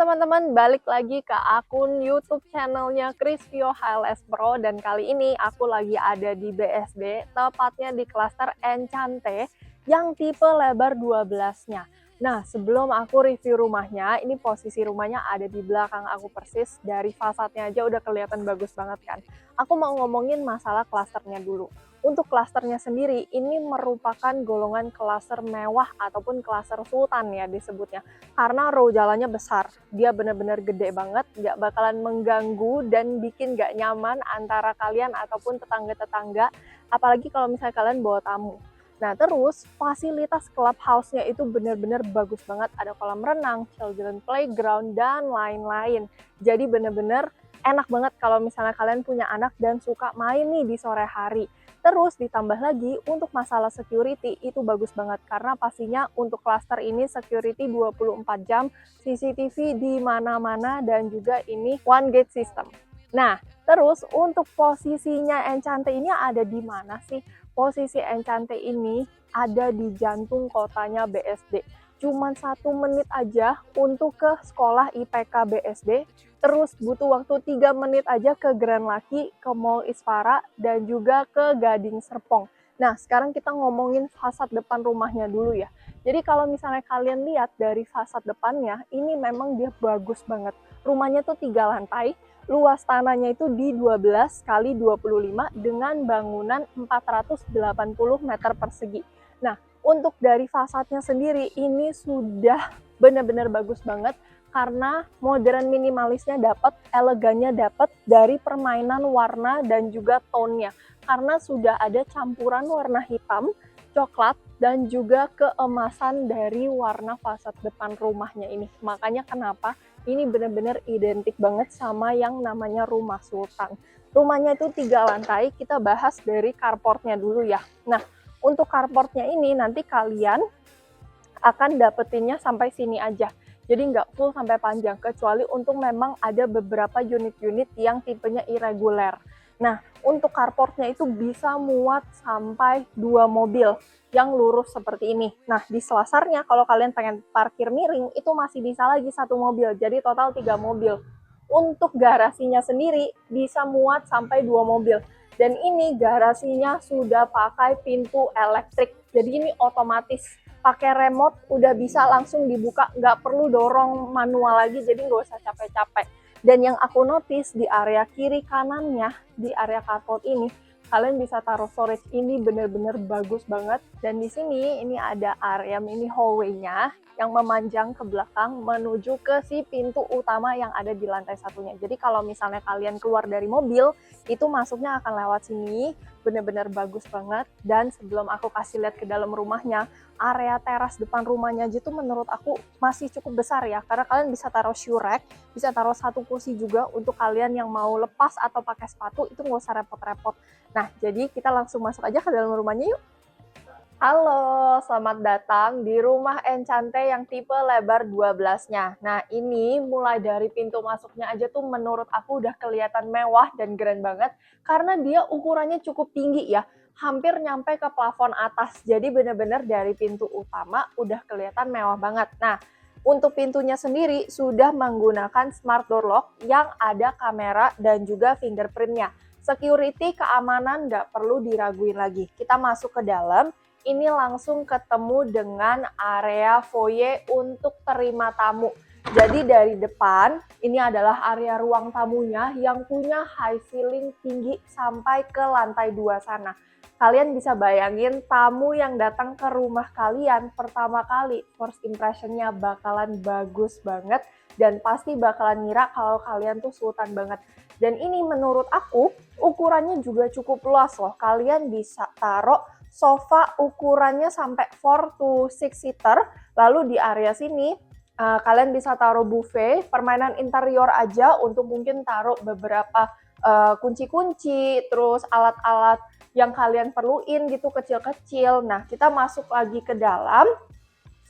teman-teman, balik lagi ke akun YouTube channelnya Chrisvio HLS Pro, dan kali ini aku lagi ada di BSD, tepatnya di klaster Enchante yang tipe lebar 12-nya. Nah, sebelum aku review rumahnya, ini posisi rumahnya ada di belakang aku persis, dari fasadnya aja udah kelihatan bagus banget kan. Aku mau ngomongin masalah klasternya dulu. Untuk klasternya sendiri, ini merupakan golongan klaster mewah ataupun klaster sultan ya disebutnya. Karena row jalannya besar, dia benar-benar gede banget, nggak bakalan mengganggu dan bikin nggak nyaman antara kalian ataupun tetangga-tetangga, apalagi kalau misalnya kalian bawa tamu. Nah terus fasilitas clubhouse-nya itu benar-benar bagus banget, ada kolam renang, children playground, dan lain-lain. Jadi benar-benar enak banget kalau misalnya kalian punya anak dan suka main nih di sore hari. Terus ditambah lagi untuk masalah security itu bagus banget karena pastinya untuk klaster ini security 24 jam, CCTV di mana-mana, dan juga ini one gate system. Nah, terus untuk posisinya Enchante ini ada di mana sih? Posisi Enchante ini ada di jantung kotanya BSD. Cuman 1 menit aja untuk ke sekolah IPK BSD, terus butuh waktu 3 menit aja ke Grand Laki, ke Mall Isfara, dan juga ke Gading Serpong. Nah, sekarang kita ngomongin fasad depan rumahnya dulu ya. Jadi kalau misalnya kalian lihat dari fasad depannya, ini memang dia bagus banget. Rumahnya tuh 3 lantai, luas tanahnya itu di 12 kali 25 dengan bangunan 480 meter persegi. Nah, untuk dari fasadnya sendiri ini sudah benar-benar bagus banget karena modern minimalisnya dapat, elegannya dapat dari permainan warna dan juga tone-nya. Karena sudah ada campuran warna hitam, coklat, dan juga keemasan dari warna fasad depan rumahnya ini. Makanya kenapa ini benar-benar identik banget sama yang namanya rumah sultan. Rumahnya itu 3 lantai, kita bahas dari carportnya dulu ya. Nah, untuk carportnya ini nanti kalian akan dapetinnya sampai sini aja. Jadi nggak full sampai panjang, kecuali untuk memang ada beberapa unit-unit yang tipenya irregular. Nah, untuk carportnya itu bisa muat sampai 2 mobil yang lurus seperti ini. Nah, di selasarnya kalau kalian pengen parkir miring, itu masih bisa lagi 1 mobil, jadi total 3 mobil. Untuk garasinya sendiri bisa muat sampai 2 mobil. Dan ini garasinya sudah pakai pintu elektrik, jadi ini otomatis pakai remote udah bisa langsung dibuka, nggak perlu dorong manual lagi, jadi nggak usah capek-capek. Dan yang aku notice di area kiri kanannya, di area carport ini, kalian bisa taruh storage, ini bener-bener bagus banget. Dan di sini ini ada area mini hallway-nya yang memanjang ke belakang menuju ke si pintu utama yang ada di lantai satunya. Jadi kalau misalnya kalian keluar dari mobil, itu masuknya akan lewat sini, bener-bener bagus banget. Dan sebelum aku kasih lihat ke dalam rumahnya, area teras depan rumahnya aja tuh menurut aku masih cukup besar ya, karena kalian bisa taruh shoe rack, bisa taruh 1 kursi juga untuk kalian yang mau lepas atau pakai sepatu, itu nggak usah repot-repot. Nah, jadi kita langsung masuk aja ke dalam rumahnya yuk. Halo, selamat datang di rumah Enchante yang tipe lebar 12-nya. Nah, ini mulai dari pintu masuknya aja tuh menurut aku udah kelihatan mewah dan keren banget karena dia ukurannya cukup tinggi ya, hampir nyampe ke plafon atas. Jadi bener-bener dari pintu utama udah kelihatan mewah banget. Nah, untuk pintunya sendiri sudah menggunakan smart door lock yang ada kamera dan juga fingerprintnya. Security keamanan nggak perlu diraguin lagi. Kita masuk ke dalam. Ini langsung ketemu dengan area foyer untuk terima tamu. Jadi dari depan, ini adalah area ruang tamunya yang punya high ceiling tinggi sampai ke lantai 2 sana. Kalian bisa bayangin tamu yang datang ke rumah kalian pertama kali, first impression-nya bakalan bagus banget dan pasti bakalan ngira kalau kalian tuh sultan banget. Dan ini menurut aku ukurannya juga cukup luas loh. Kalian bisa taruh sofa ukurannya sampai 4 to 6 seater. Lalu di area sini kalian bisa taruh buffet, permainan interior aja untuk mungkin taruh beberapa kunci-kunci, terus alat-alat yang kalian perluin gitu kecil-kecil. Nah, kita masuk lagi ke dalam.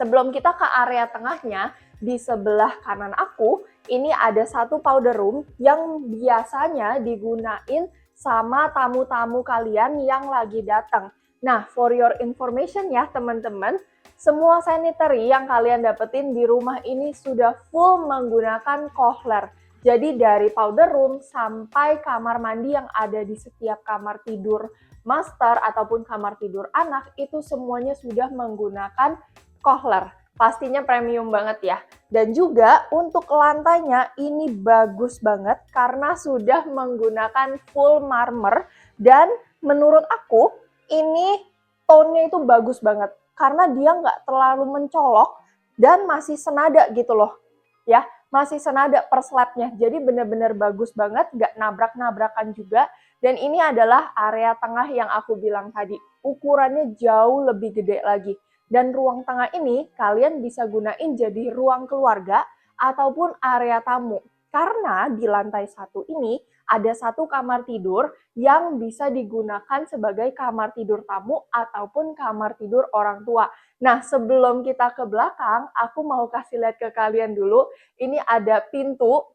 Sebelum kita ke area tengahnya, di sebelah kanan aku, ini ada 1 powder room yang biasanya digunain sama tamu-tamu kalian yang lagi datang. Nah, for your information ya teman-teman, semua sanitary yang kalian dapetin di rumah ini sudah full menggunakan Kohler. Jadi dari powder room sampai kamar mandi yang ada di setiap kamar tidur master ataupun kamar tidur anak itu semuanya sudah menggunakan Kohler. Pastinya premium banget ya. Dan juga untuk lantainya ini bagus banget karena sudah menggunakan full marmer dan menurut aku ini tone-nya itu bagus banget karena dia nggak terlalu mencolok dan masih senada gitu loh ya, masih senada per slabnya, jadi bener-bener bagus banget, nggak nabrak-nabrakan juga. Dan ini adalah area tengah yang aku bilang tadi, ukurannya jauh lebih gede lagi. Dan ruang tengah ini kalian bisa gunain jadi ruang keluarga ataupun area tamu. Karena di lantai satu ini ada satu kamar tidur yang bisa digunakan sebagai kamar tidur tamu ataupun kamar tidur orang tua. Nah, sebelum kita ke belakang, aku mau kasih lihat ke kalian dulu. Ini ada pintu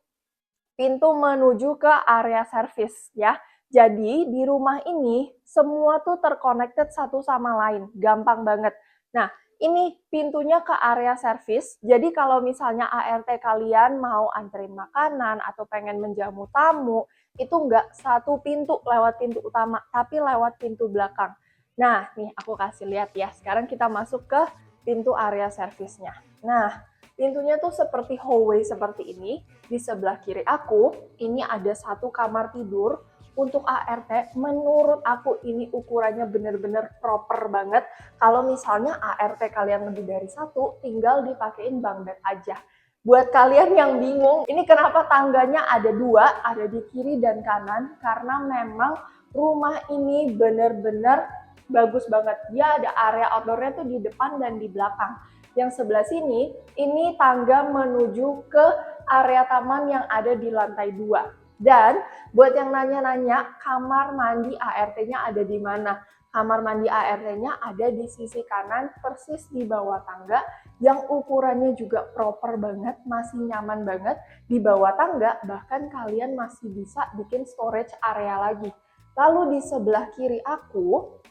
menuju ke area service ya. Jadi di rumah ini semua tuh terconnected satu sama lain, gampang banget. Nah, ini pintunya ke area service. Jadi kalau misalnya ART kalian mau anterin makanan atau pengen menjamu tamu, itu nggak satu pintu lewat pintu utama, tapi lewat pintu belakang. Nah, nih aku kasih lihat ya. Sekarang kita masuk ke pintu area service-nya. Nah, pintunya tuh seperti hallway seperti ini. Di sebelah kiri aku, ini ada satu kamar tidur. Untuk ART, menurut aku ini ukurannya bener-bener proper banget. Kalau misalnya ART kalian lebih dari satu, tinggal dipakein bunk bed aja. Buat kalian yang bingung, ini kenapa tangganya ada dua, ada di kiri dan kanan, karena memang rumah ini bener-bener bagus banget. Dia ada area outdoornya tuh di depan dan di belakang. Yang sebelah sini, ini tangga menuju ke area taman yang ada di lantai 2. Dan buat yang nanya-nanya, kamar mandi ART-nya ada di mana? Kamar mandi ART-nya ada di sisi kanan, persis di bawah tangga, yang ukurannya juga proper banget, masih nyaman banget. Di bawah tangga, bahkan kalian masih bisa bikin storage area lagi. Lalu di sebelah kiri aku,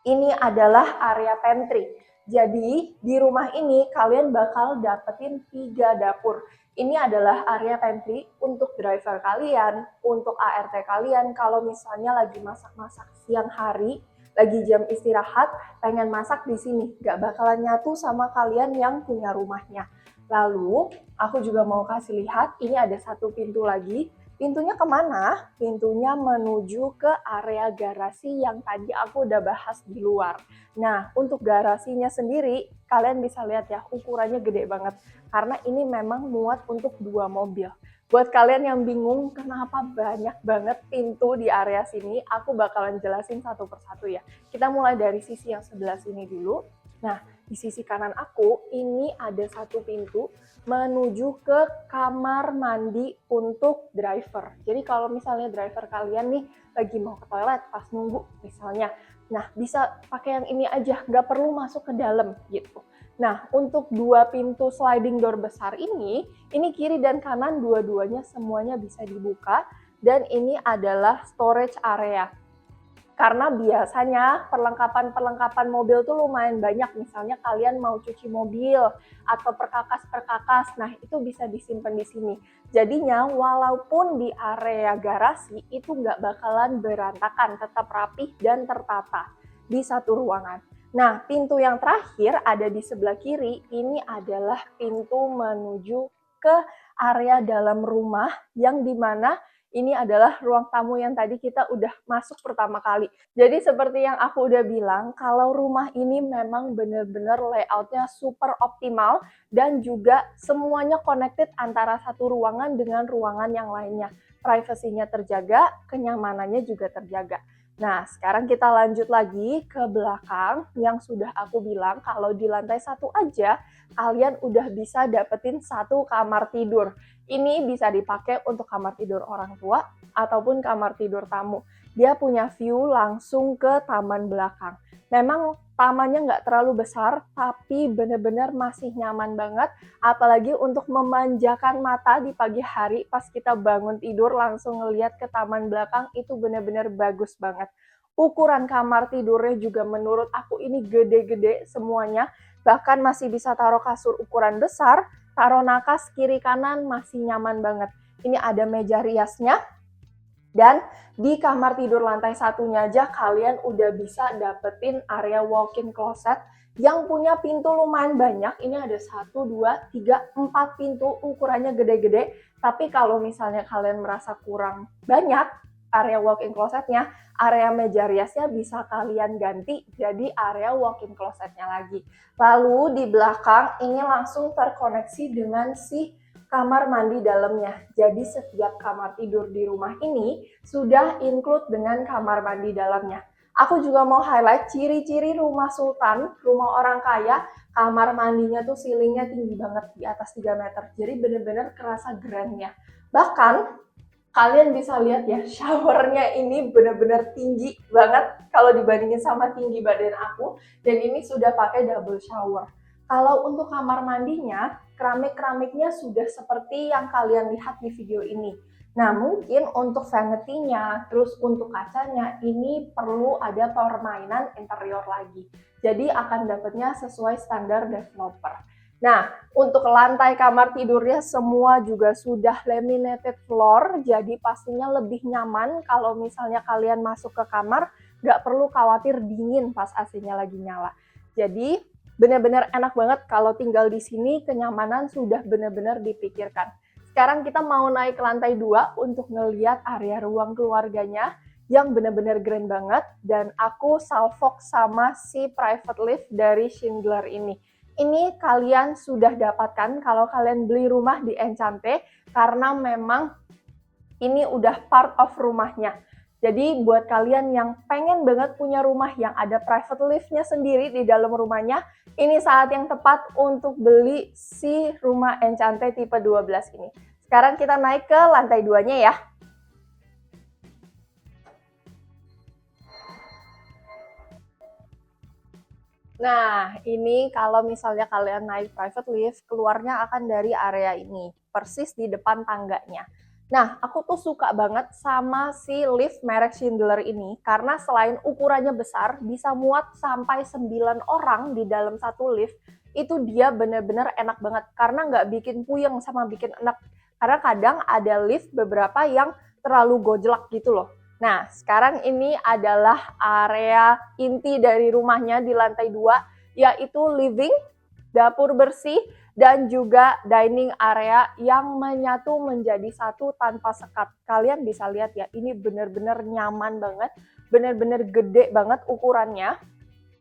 ini adalah area pantry. Jadi di rumah ini kalian bakal dapetin 3 dapur. Ini adalah area pantry untuk driver kalian, untuk ART kalian. Kalau misalnya lagi masak-masak siang hari, lagi jam istirahat, pengen masak di sini, gak bakalan nyatu sama kalian yang punya rumahnya. Lalu aku juga mau kasih lihat, ini ada satu pintu lagi. Pintunya kemana? Pintunya menuju ke area garasi yang tadi aku udah bahas di luar. Nah, untuk garasinya sendiri, kalian bisa lihat ya, ukurannya gede banget. Karena ini memang muat untuk 2 mobil. Buat kalian yang bingung kenapa banyak banget pintu di area sini, aku bakalan jelasin satu persatu ya. Kita mulai dari sisi yang sebelah sini dulu. Nah, di sisi kanan aku, ini ada satu pintu menuju ke kamar mandi untuk driver. Jadi kalau misalnya driver kalian nih lagi mau ke toilet pas nunggu misalnya, nah bisa pakai yang ini aja, nggak perlu masuk ke dalam gitu. Nah, untuk 2 pintu sliding door besar ini kiri dan kanan dua-duanya semuanya bisa dibuka dan ini adalah storage area. Karena biasanya perlengkapan mobil tuh lumayan banyak, misalnya kalian mau cuci mobil atau perkakas, nah itu bisa disimpan di sini. Jadinya walaupun di area garasi itu nggak bakalan berantakan, tetap rapih dan tertata di satu ruangan. Nah, pintu yang terakhir ada di sebelah kiri, ini adalah pintu menuju ke area dalam rumah yang dimana ini adalah ruang tamu yang tadi kita udah masuk pertama kali. Jadi seperti yang aku udah bilang, kalau rumah ini memang benar-benar layoutnya super optimal dan juga semuanya connected antara satu ruangan dengan ruangan yang lainnya. Privasinya terjaga, kenyamanannya juga terjaga. Nah, sekarang kita lanjut lagi ke belakang yang sudah aku bilang kalau di lantai 1 aja kalian udah bisa dapetin satu kamar tidur. Ini bisa dipakai untuk kamar tidur orang tua ataupun kamar tidur tamu. Dia punya view langsung ke taman belakang. Memang tamannya nggak terlalu besar, tapi benar-benar masih nyaman banget. Apalagi untuk memanjakan mata di pagi hari pas kita bangun tidur langsung ngeliat ke taman belakang, itu benar-benar bagus banget. Ukuran kamar tidurnya juga menurut aku ini gede-gede semuanya. Bahkan masih bisa taruh kasur ukuran besar, taruh nakas kiri kanan masih nyaman banget. Ini ada meja riasnya. Dan di kamar tidur lantai satunya aja kalian udah bisa dapetin area walk-in closet yang punya pintu lumayan banyak. Ini ada 1, 2, 3, 4 pintu, ukurannya gede-gede. Tapi kalau misalnya kalian merasa kurang banyak area walk-in closetnya, area meja riasnya bisa kalian ganti jadi area walk-in closetnya lagi. Lalu di belakang ini langsung terkoneksi dengan si kamar mandi dalamnya. Jadi setiap kamar tidur di rumah ini sudah include dengan kamar mandi dalamnya. Aku juga mau highlight ciri-ciri rumah sultan, rumah orang kaya, kamar mandinya tuh ceilingnya tinggi banget di atas 3 meter. Jadi bener-bener kerasa grandnya. Bahkan kalian bisa lihat ya, showernya ini bener-bener tinggi banget kalau dibandingin sama tinggi badan aku. Dan ini sudah pakai double shower. Kalau untuk kamar mandinya, keramik-keramiknya sudah seperti yang kalian lihat di video ini. Nah, mungkin untuk vanity-nya, terus untuk kacanya, ini perlu ada permainan interior lagi. Jadi akan dapatnya sesuai standar developer. Nah, untuk lantai kamar tidurnya semua juga sudah laminated floor, jadi pastinya lebih nyaman kalau misalnya kalian masuk ke kamar, nggak perlu khawatir dingin pas AC-nya lagi nyala. Jadi, benar-benar enak banget kalau tinggal di sini, kenyamanan sudah benar-benar dipikirkan. Sekarang kita mau naik ke lantai 2 untuk ngeliat area ruang keluarganya yang benar-benar grand banget, dan aku salvok sama si private lift dari Schindler ini. Ini kalian sudah dapatkan kalau kalian beli rumah di Enchante karena memang ini udah part of rumahnya. Jadi buat kalian yang pengen banget punya rumah yang ada private lift-nya sendiri di dalam rumahnya, ini saat yang tepat untuk beli si rumah Enchante tipe 12 ini. Sekarang kita naik ke lantai 2-nya ya. Nah, ini kalau misalnya kalian naik private lift, keluarnya akan dari area ini, persis di depan tangganya. Nah, aku tuh suka banget sama si lift merek Schindler ini, karena selain ukurannya besar, bisa muat sampai 9 orang di dalam satu lift, itu dia bener-bener enak banget, karena nggak bikin puyeng sama bikin enak. Karena kadang ada lift beberapa yang terlalu gojlak gitu loh. Nah, sekarang ini adalah area inti dari rumahnya di lantai 2, yaitu living, dapur bersih, dan juga dining area yang menyatu menjadi satu tanpa sekat. Kalian bisa lihat ya, ini benar-benar nyaman banget, benar-benar gede banget ukurannya.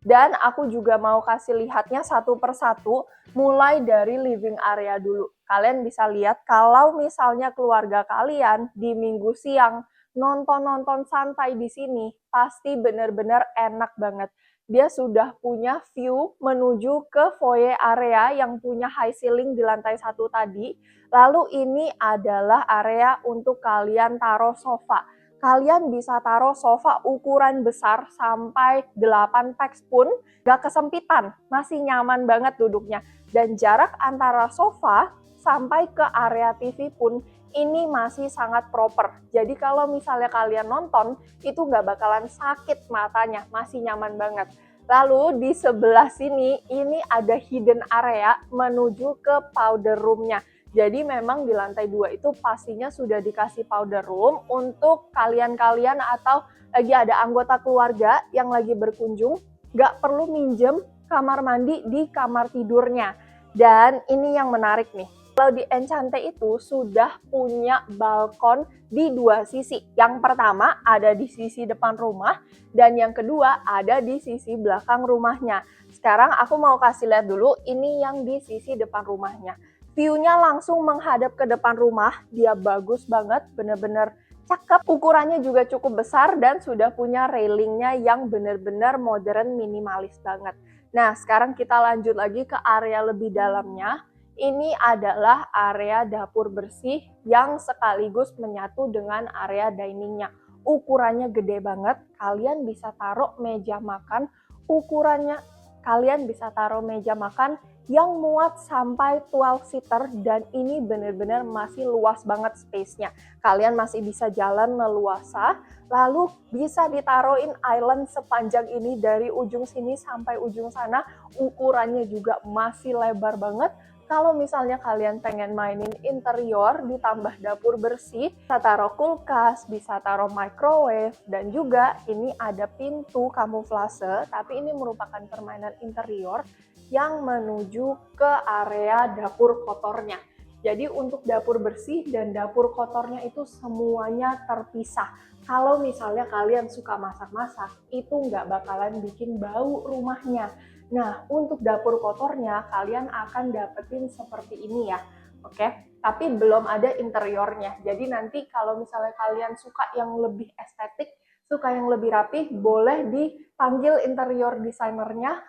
Dan aku juga mau kasih lihatnya satu persatu, mulai dari living area dulu. Kalian bisa lihat kalau misalnya keluarga kalian di minggu siang nonton-nonton santai di sini, pasti benar-benar enak banget. Dia sudah punya view menuju ke foyer area yang punya high ceiling di lantai 1 tadi. Lalu ini adalah area untuk kalian taruh sofa. Kalian bisa taruh sofa ukuran besar sampai 8 peks pun gak kesempitan, masih nyaman banget duduknya. Dan jarak antara sofa sampai ke area TV pun ini masih sangat proper. Jadi kalau misalnya kalian nonton, itu nggak bakalan sakit matanya, masih nyaman banget. Lalu di sebelah sini, ini ada hidden area menuju ke powder room-nya. Jadi memang di lantai 2 itu pastinya sudah dikasih powder room untuk kalian-kalian atau lagi ada anggota keluarga yang lagi berkunjung, nggak perlu minjem kamar mandi di kamar tidurnya. Dan ini yang menarik nih. Kalau di Enchante itu sudah punya balkon di 2 sisi. Yang pertama ada di sisi depan rumah dan yang kedua ada di sisi belakang rumahnya. Sekarang aku mau kasih lihat dulu ini yang di sisi depan rumahnya. View-nya langsung menghadap ke depan rumah, dia bagus banget, bener-bener cakep. Ukurannya juga cukup besar dan sudah punya railingnya yang bener-bener modern minimalis banget. Nah, sekarang kita lanjut lagi ke area lebih dalamnya. Ini adalah area dapur bersih yang sekaligus menyatu dengan area diningnya. Ukurannya gede banget, kalian bisa taruh meja makan. Ukurannya kalian bisa taruh meja makan yang muat sampai 12 seater dan ini benar-benar masih luas banget space-nya. Kalian masih bisa jalan leluasa, lalu bisa ditaruhin island sepanjang ini dari ujung sini sampai ujung sana. Ukurannya juga masih lebar banget. Kalau misalnya kalian pengen mainin interior ditambah dapur bersih, bisa taruh kulkas, bisa taruh microwave, dan juga ini ada pintu kamuflase, tapi ini merupakan permainan interior yang menuju ke area dapur kotornya. Jadi untuk dapur bersih dan dapur kotornya itu semuanya terpisah. Kalau misalnya kalian suka masak-masak, itu nggak bakalan bikin bau rumahnya. Nah, untuk dapur kotornya kalian akan dapetin seperti ini ya, oke? Tapi belum ada interiornya. Jadi nanti kalau misalnya kalian suka yang lebih estetik, suka yang lebih rapih, boleh dipanggil interior desainernya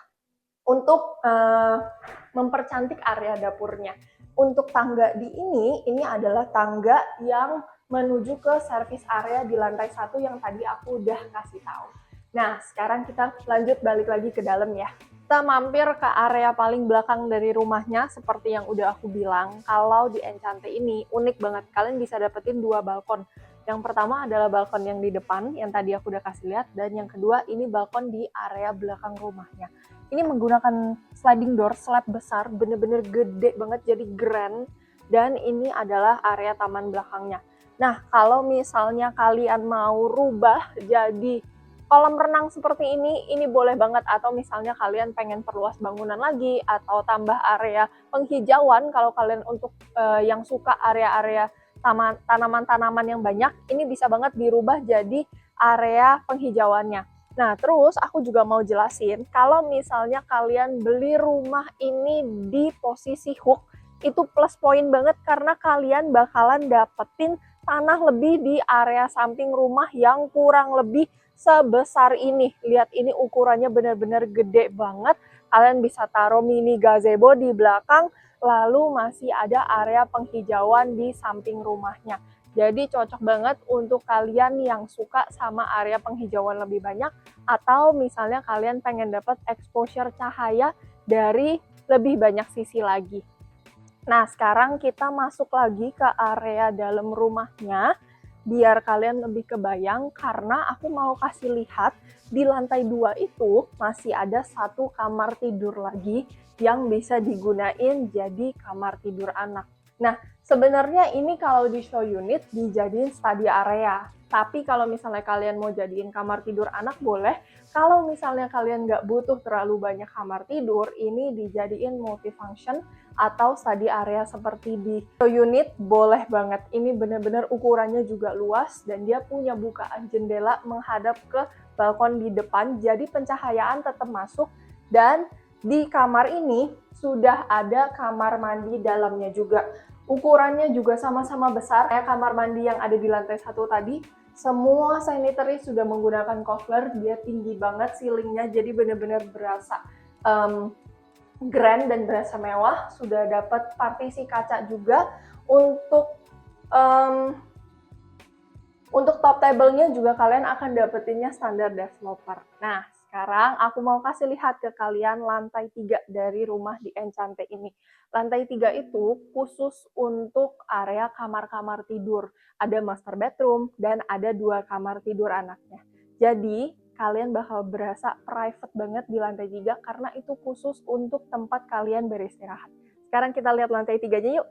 untuk mempercantik area dapurnya. Untuk tangga di ini adalah tangga yang menuju ke service area di lantai 1 yang tadi aku udah kasih tahu. Nah, sekarang kita lanjut balik lagi ke dalam ya. Kita mampir ke area paling belakang dari rumahnya, seperti yang udah aku bilang. Kalau di Enchante ini unik banget, kalian bisa dapetin 2 balkon. Yang pertama adalah balkon yang di depan, yang tadi aku udah kasih lihat, dan yang kedua ini balkon di area belakang rumahnya. Ini menggunakan sliding door, slab besar, bener-bener gede banget, jadi grand, dan ini adalah area taman belakangnya. Nah, kalau misalnya kalian mau rubah jadi kolam renang seperti ini boleh banget, atau misalnya kalian pengen perluas bangunan lagi atau tambah area penghijauan, kalau kalian untuk yang suka area-area tanaman-tanaman yang banyak, ini bisa banget dirubah jadi area penghijauannya. Nah, terus aku juga mau jelasin, kalau misalnya kalian beli rumah ini di posisi hook, itu plus poin banget karena kalian bakalan dapetin tanah lebih di area samping rumah yang kurang lebih sebesar ini. Lihat, ini ukurannya benar-benar gede banget. Kalian bisa taruh mini gazebo di belakang, lalu masih ada area penghijauan di samping rumahnya. Jadi cocok banget untuk kalian yang suka sama area penghijauan lebih banyak, atau misalnya kalian pengen dapat exposure cahaya dari lebih banyak sisi lagi. Nah, sekarang kita masuk lagi ke area dalam rumahnya, biar kalian lebih kebayang, karena aku mau kasih lihat di lantai 2 itu masih ada 1 kamar tidur lagi yang bisa digunain jadi kamar tidur anak. Nah, sebenarnya ini kalau di show unit dijadiin study area, tapi kalau misalnya kalian mau jadiin kamar tidur anak boleh. Kalau misalnya kalian nggak butuh terlalu banyak kamar tidur, ini dijadiin multifunction atau study area seperti di show unit, boleh banget. Ini benar-benar ukurannya juga luas dan dia punya bukaan jendela menghadap ke balkon di depan, jadi pencahayaan tetap masuk. Dan di kamar ini sudah ada kamar mandi dalamnya juga. Ukurannya juga sama-sama besar kayak kamar mandi yang ada di lantai 1 tadi. Semua sanitary sudah menggunakan cover, dia tinggi banget ceilingnya, jadi benar-benar berasa grand dan berasa mewah. Sudah dapat partisi kaca juga. Untuk top table-nya juga kalian akan dapetinnya standar developer. Nah, sekarang aku mau kasih lihat ke kalian lantai 3 dari rumah di Enchante ini. Lantai 3 itu khusus untuk area kamar-kamar tidur. Ada master bedroom dan ada 2 kamar tidur anaknya. Jadi, kalian bakal berasa private banget di lantai 3 karena itu khusus untuk tempat kalian beristirahat. Sekarang kita lihat lantai 3-nya yuk.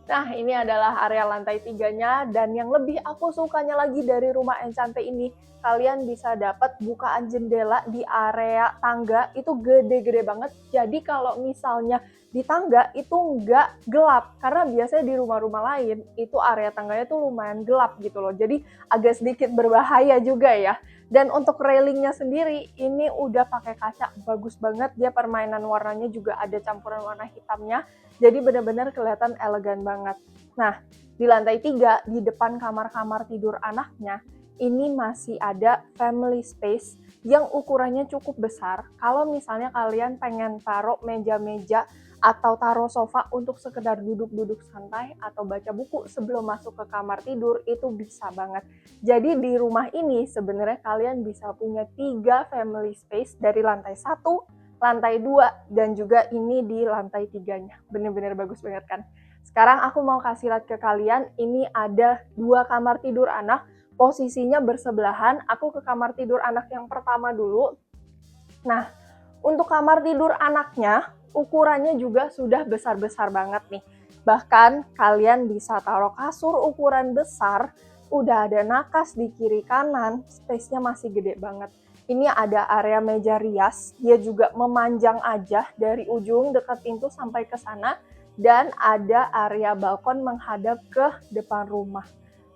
Nah, ini adalah area lantai 3-nya, dan yang lebih aku sukanya lagi dari rumah Enchante ini, kalian bisa dapat bukaan jendela di area tangga, itu gede-gede banget. Jadi kalau misalnya di tangga itu nggak gelap, karena biasanya di rumah-rumah lain itu area tangganya tuh lumayan gelap gitu loh. Jadi agak sedikit berbahaya juga ya. Dan untuk railingnya sendiri, ini udah pakai kaca, bagus banget. Dia permainan warnanya juga ada campuran warna hitamnya. Jadi benar-benar kelihatan elegan banget. Nah, di lantai 3, di depan kamar-kamar tidur anaknya, ini masih ada family space yang ukurannya cukup besar. Kalau misalnya kalian pengen taruh meja-meja atau taruh sofa untuk sekedar duduk-duduk santai atau baca buku sebelum masuk ke kamar tidur, itu bisa banget. Jadi di rumah ini sebenarnya kalian bisa punya 3 family space dari lantai 1, lantai 2, dan juga ini di lantai 3-nya. Bener-bener bagus banget kan? Sekarang aku mau kasih lihat ke kalian, ini ada 2 kamar tidur anak, posisinya bersebelahan. Aku ke kamar tidur anak yang pertama dulu. Nah, untuk kamar tidur anaknya, ukurannya juga sudah besar-besar banget nih. Bahkan kalian bisa taruh kasur ukuran besar, udah ada nakas di kiri kanan, space-nya masih gede banget. Ini ada area meja rias, dia juga memanjang aja dari ujung dekat pintu sampai ke sana, dan ada area balkon menghadap ke depan rumah.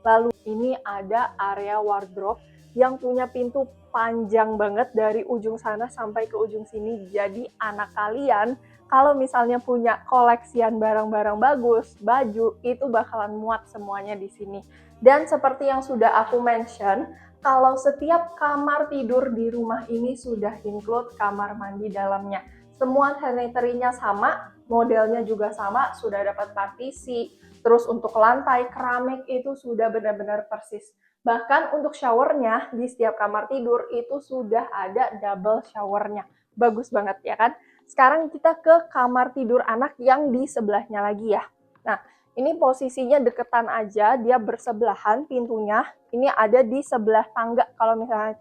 Lalu ini ada area wardrobe yang punya pintu panjang banget dari ujung sana sampai ke ujung sini. Jadi anak kalian kalau misalnya punya koleksian barang-barang bagus, baju, itu bakalan muat semuanya di sini. Dan seperti yang sudah aku mention, kalau setiap kamar tidur di rumah ini sudah include kamar mandi dalamnya. Semua sanitary-nya sama, modelnya juga sama, sudah dapat partisi. Terus untuk lantai, keramik itu sudah benar-benar persis. Bahkan untuk showernya di setiap kamar tidur itu sudah ada double showernya. Bagus banget ya kan? Sekarang kita ke kamar tidur anak yang di sebelahnya lagi ya. Nah, ini posisinya deketan aja, dia bersebelahan pintunya. Ini ada di sebelah tangga. Kalau misalnya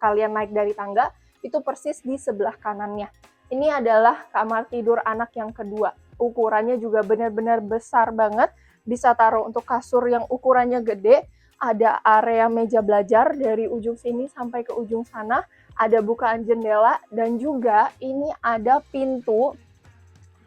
kalian naik dari tangga, itu persis di sebelah kanannya. Ini adalah kamar tidur anak yang kedua. Ukurannya juga benar-benar besar banget. Bisa taruh untuk kasur yang ukurannya gede. Ada area meja belajar dari ujung sini sampai ke ujung sana, ada bukaan jendela, dan juga ini ada pintu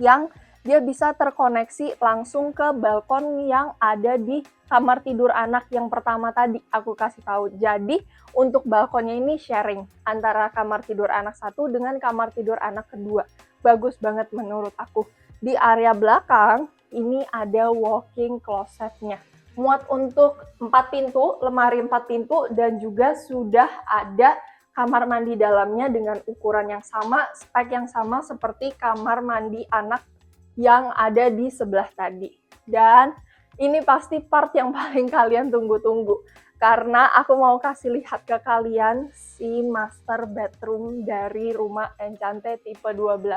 yang dia bisa terkoneksi langsung ke balkon yang ada di kamar tidur anak yang pertama tadi aku kasih tahu. Jadi untuk balkonnya ini sharing antara kamar tidur anak satu dengan kamar tidur anak kedua. Bagus banget menurut aku. Di area belakang ini ada walk-in closet-nya. Muat untuk 4 pintu, lemari 4 pintu, dan juga sudah ada kamar mandi dalamnya dengan ukuran yang sama, spek yang sama seperti kamar mandi anak yang ada di sebelah tadi. Dan ini pasti part yang paling kalian tunggu-tunggu, karena aku mau kasih lihat ke kalian si master bedroom dari rumah Enchante tipe 12.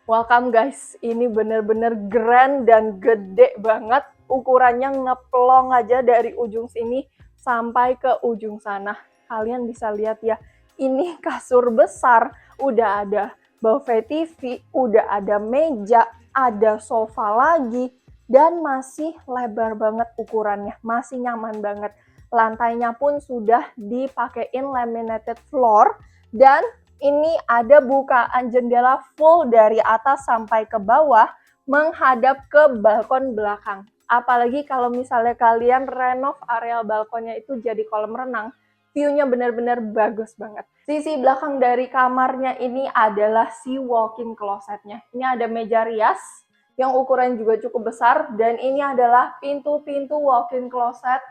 Welcome guys, ini bener-bener grand dan gede banget. Ukurannya ngeplong aja dari ujung sini sampai ke ujung sana. Kalian bisa lihat ya, ini kasur besar, udah ada buffet TV, udah ada meja, ada sofa lagi, dan masih lebar banget ukurannya, masih nyaman banget. Lantainya pun sudah dipakein laminated floor, dan ini ada bukaan jendela full dari atas sampai ke bawah menghadap ke balkon belakang. Apalagi kalau misalnya kalian renov area balkonnya itu jadi kolam renang, view-nya benar-benar bagus banget. Sisi belakang dari kamarnya ini adalah si walk-in closet-nya. Ini ada meja rias yang ukuran juga cukup besar, dan ini adalah pintu-pintu walk-in closet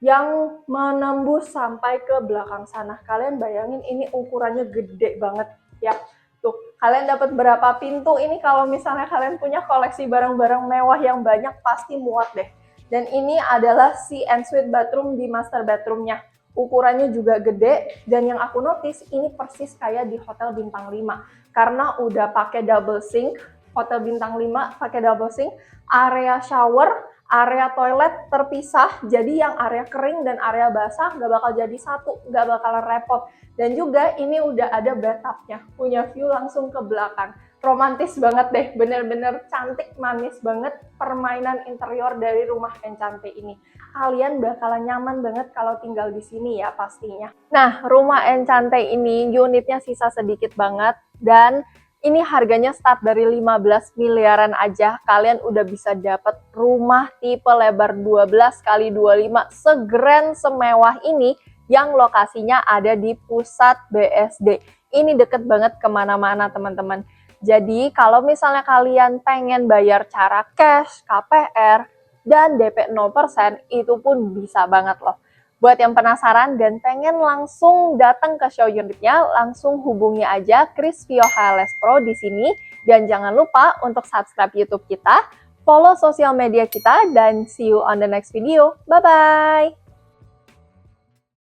yang menembus sampai ke belakang sana. Kalian bayangin ini ukurannya gede banget ya. Tuh, kalian dapat berapa pintu ini kalau misalnya kalian punya koleksi barang-barang mewah yang banyak pasti muat deh. Dan ini adalah si ensuite bathroom di master bedroomnya. Ukurannya juga gede, dan yang aku notice ini persis kayak di hotel bintang 5 karena udah pakai double sink. Hotel bintang 5 pakai double sink, area shower, area toilet terpisah, jadi yang area kering dan area basah nggak bakal jadi satu, nggak bakalan repot. Dan juga ini udah ada bathtubnya, punya view langsung ke belakang. Romantis banget deh, bener-bener cantik, manis banget permainan interior dari rumah Enchante ini. Kalian bakalan nyaman banget kalau tinggal di sini ya pastinya. Nah, rumah Enchante ini unitnya sisa sedikit banget, dan ini harganya start dari 15 miliaran aja, kalian udah bisa dapat rumah tipe lebar 12 kali 25 segeren semewah ini yang lokasinya ada di pusat BSD. Ini deket banget kemana-mana teman-teman. Jadi kalau misalnya kalian pengen bayar cara cash, KPR, dan DP 0%, itu pun bisa banget loh. Buat yang penasaran dan pengen langsung datang ke show unitnya, langsung hubungi aja Chris Vio HLS Pro di sini Dan jangan lupa untuk subscribe YouTube kita, follow sosial media kita, dan see you on the next video. Bye-bye!